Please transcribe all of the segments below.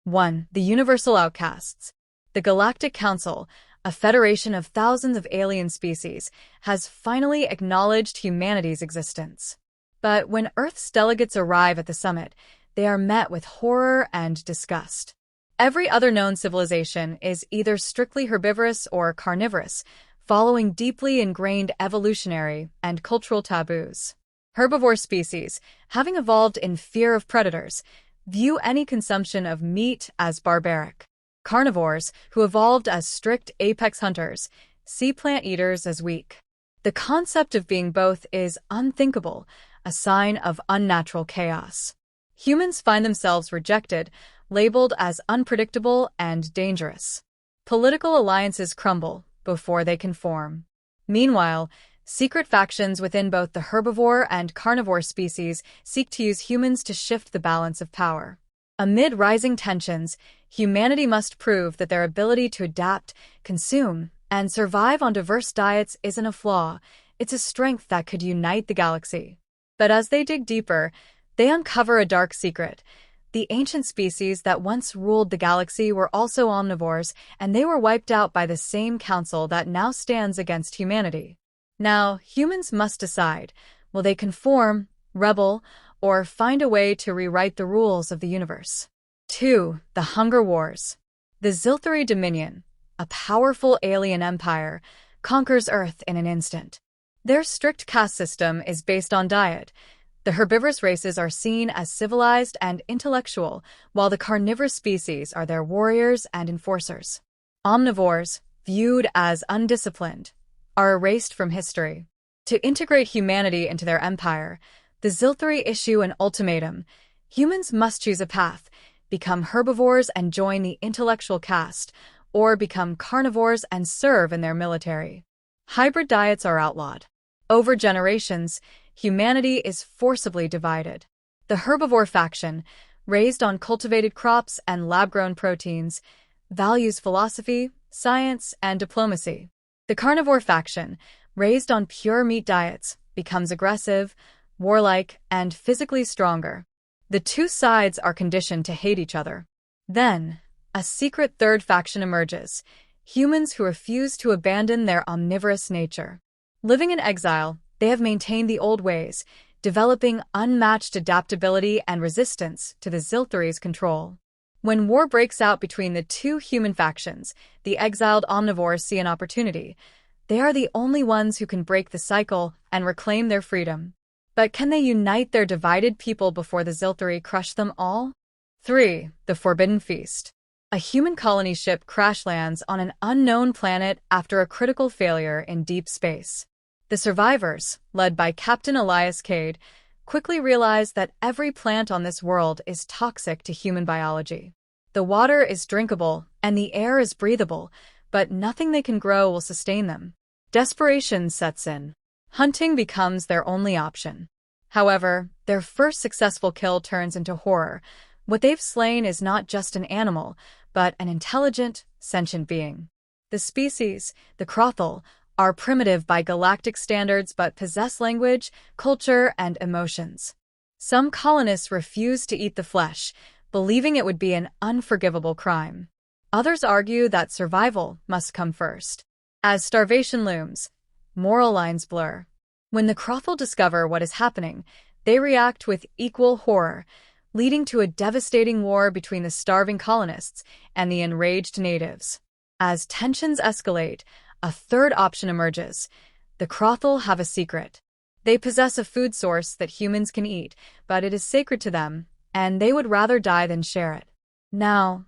1. The Universal Outcasts. The Galactic Council, a federation of thousands of alien species, has finally acknowledged humanity's existence. But when Earth's delegates arrive at the summit, they are met with horror and disgust. Every other known civilization is either strictly herbivorous or carnivorous, following deeply ingrained evolutionary and cultural taboos. Herbivore species, having evolved in fear of predators, view any consumption of meat as barbaric. Carnivores, who evolved as strict apex hunters, see plant eaters as weak. The concept of being both is unthinkable, a sign of unnatural chaos. Humans find themselves rejected, labeled as unpredictable and dangerous. Political alliances crumble before they can form. Meanwhile, secret factions within both the herbivore and carnivore species seek to use humans to shift the balance of power. Amid rising tensions, humanity must prove that their ability to adapt, consume, and survive on diverse diets isn't a flaw, it's a strength that could unite the galaxy. But as they dig deeper, they uncover a dark secret. The ancient species that once ruled the galaxy were also omnivores, and they were wiped out by the same council that now stands against humanity. Now, humans must decide, will they conform, rebel, or find a way to rewrite the rules of the universe? 2. The Hunger Wars. The Zilthari Dominion, a powerful alien empire, conquers Earth in an instant. Their strict caste system is based on diet. The herbivorous races are seen as civilized and intellectual, while the carnivorous species are their warriors and enforcers. Omnivores, viewed as undisciplined, are erased from history. To integrate humanity into their empire, the Zilthari issue an ultimatum. Humans must choose a path, become herbivores and join the intellectual caste, or become carnivores and serve in their military. Hybrid diets are outlawed. Over generations, humanity is forcibly divided. The herbivore faction, raised on cultivated crops and lab-grown proteins, values philosophy, science, and diplomacy. The carnivore faction, raised on pure meat diets, becomes aggressive, warlike, and physically stronger. The two sides are conditioned to hate each other. Then, a secret third faction emerges, humans who refuse to abandon their omnivorous nature. Living in exile, they have maintained the old ways, developing unmatched adaptability and resistance to the Zilthari's control. When war breaks out between the two human factions, the exiled omnivores see an opportunity. They are the only ones who can break the cycle and reclaim their freedom. But can they unite their divided people before the Zilthari crush them all? 3. The Forbidden Feast. A human colony ship crash lands on an unknown planet after a critical failure in deep space. The survivors, led by Captain Elias Cade, quickly realize that every plant on this world is toxic to human biology. The water is drinkable and the air is breathable, but nothing they can grow will sustain them. Desperation sets in. Hunting becomes their only option. However, their first successful kill turns into horror. What they've slain is not just an animal, but an intelligent, sentient being. The species, the Crothal, are primitive by galactic standards but possess language, culture, and emotions. Some colonists refuse to eat the flesh, believing it would be an unforgivable crime. Others argue that survival must come first. As starvation looms, moral lines blur. When the Crothal discover what is happening, they react with equal horror, leading to a devastating war between the starving colonists and the enraged natives. As tensions escalate, a third option emerges. The Crothal have a secret. They possess a food source that humans can eat, but it is sacred to them, and they would rather die than share it. Now,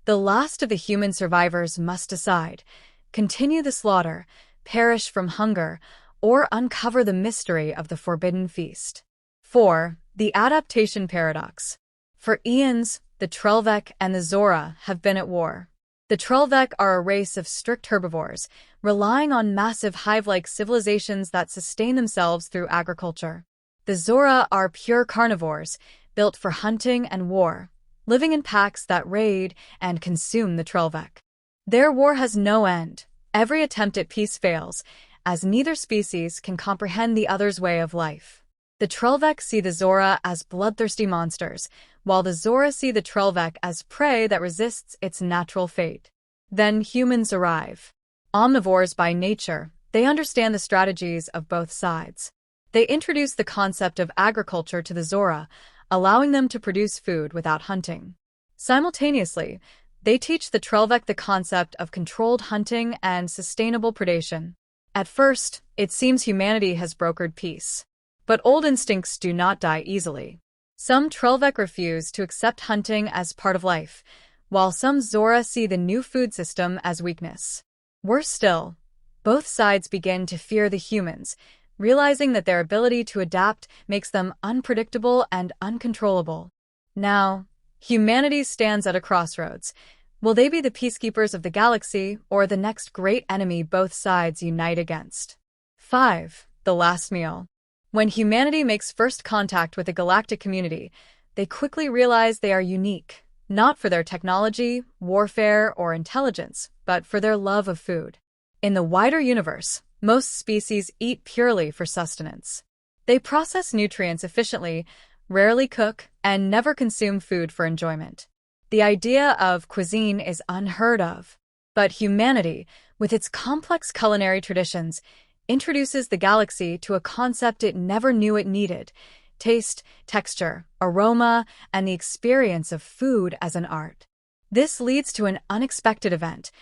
the last of the human survivors must decide: continue the slaughter, perish from hunger, or uncover the mystery of the Forbidden Feast. 4. The Adaptation Paradox. For eons, the Trelvec and the Zora have been at war. The Trelvec are a race of strict herbivores, relying on massive hive-like civilizations that sustain themselves through agriculture. The Zora are pure carnivores, built for hunting and war, living in packs that raid and consume the Trelvec. Their war has no end. Every attempt at peace fails, as neither species can comprehend the other's way of life. The Trelvec see the Zora as bloodthirsty monsters, while the Zora see the Trelvec as prey that resists its natural fate. Then humans arrive. Omnivores by nature, they understand the strategies of both sides. They introduce the concept of agriculture to the Zora, allowing them to produce food without hunting. Simultaneously, they teach the Trelvec the concept of controlled hunting and sustainable predation. At first, it seems humanity has brokered peace. But old instincts do not die easily. Some Trelvec refuse to accept hunting as part of life, while some Zora see the new food system as weakness. Worse still, both sides begin to fear the humans, realizing that their ability to adapt makes them unpredictable and uncontrollable. Now, humanity stands at a crossroads. Will they be the peacekeepers of the galaxy or the next great enemy both sides unite against? 5. The last meal. When humanity makes first contact with the galactic community, they quickly realize they are unique, not for their technology, warfare, or intelligence, but for their love of food. In the wider universe, most species eat purely for sustenance. They process nutrients efficiently, rarely cook, and never consume food for enjoyment. The idea of cuisine is unheard of. But humanity, with its complex culinary traditions, introduces the galaxy to a concept it never knew it needed: taste, texture, aroma, and the experience of food as an art. This leads to an unexpected event.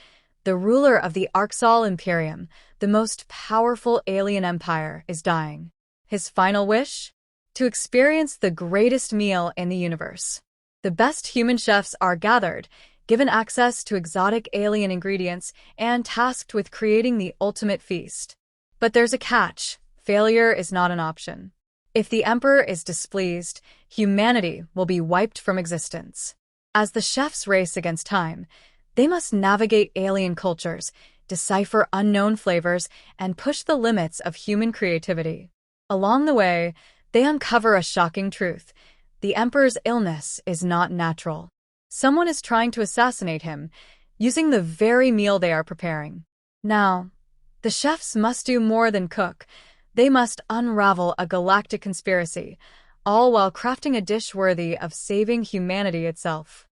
The ruler of the Arxal Imperium, the most powerful alien empire, is dying. His final wish? To experience the greatest meal in the universe. The best human chefs are gathered, given access to exotic alien ingredients, and tasked with creating the ultimate feast. But there's a catch. Failure is not an option. If the Emperor is displeased, humanity will be wiped from existence. As the chefs race against time, they must navigate alien cultures, decipher unknown flavors, and push the limits of human creativity. Along the way, they uncover a shocking truth. The Emperor's illness is not natural. Someone is trying to assassinate him, using the very meal they are preparing. Now, the chefs must do more than cook. They must unravel a galactic conspiracy, all while crafting a dish worthy of saving humanity itself.